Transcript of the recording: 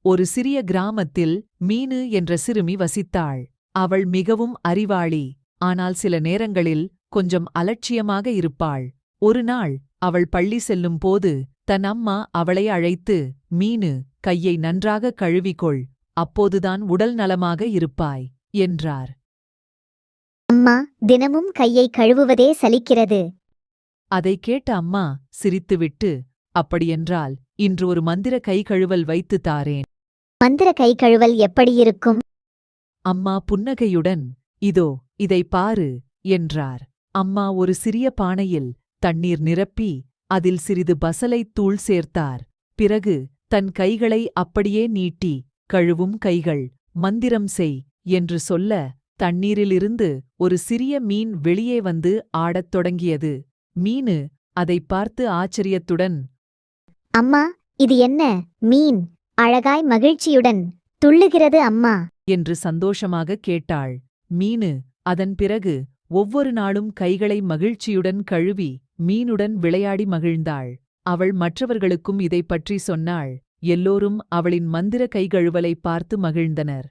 ஒரு சிறிய கிராமத்தில் மீனு என்ற சிறுமி வசித்தாள். அவள் மிகவும் அறிவாளி, ஆனால் சில நேரங்களில் கொஞ்சம் அலட்சியமாக இருப்பாள். ஒருநாள் அவள் பள்ளி செல்லும் போது தன் அம்மா அவளை அழைத்து, மீனு, கையை நன்றாக கழுவிக்கொள், அப்போதுதான் உடல் நலமாக இருப்பாய் என்றார். அம்மா, தினமும் கையை கழுவுவதே சலிக்கிறது. அதை கேட்ட அம்மா சிரித்துவிட்டு, அப்படியென்றால் இன்று ஒரு மந்திர கை கழுவல் வைத்து தாரேன். மந்திர கை கழுவல் எப்படியிருக்கும்? அம்மா புன்னகையுடன், இதோ இதை பாரு என்றார். அம்மா ஒரு சிறிய பானையில் தண்ணீர் நிரப்பி அதில் சிறிது பசலைத் தூள் சேர்த்தார். பிறகு தன் கைகளை அப்படியே நீட்டி, கழுவும் கைகள், மந்திரம் செய் என்று சொல்ல தண்ணீரிலிருந்து ஒரு சிறிய மீன் வெளியே வந்து ஆடத் தொடங்கியது. மீனு அதைப் பார்த்து ஆச்சரியத்துடன், அம்மா, இது என்ன மீன்? அழகாய் மகிழ்ச்சியுடன் துள்ளுகிறது அம்மா என்று சந்தோஷமாக கேட்டாள். மீனு அதன் பிறகு ஒவ்வொரு நாளும் கைகளை மகிழ்ச்சியுடன் கழுவி மீனுடன் விளையாடி மகிழ்ந்தாள். அவள் மற்றவர்களுக்கும் இதைப் பற்றி சொன்னாள். எல்லோரும் அவளின் மந்திர கைகழுவலை பார்த்து மகிழ்ந்தனர்.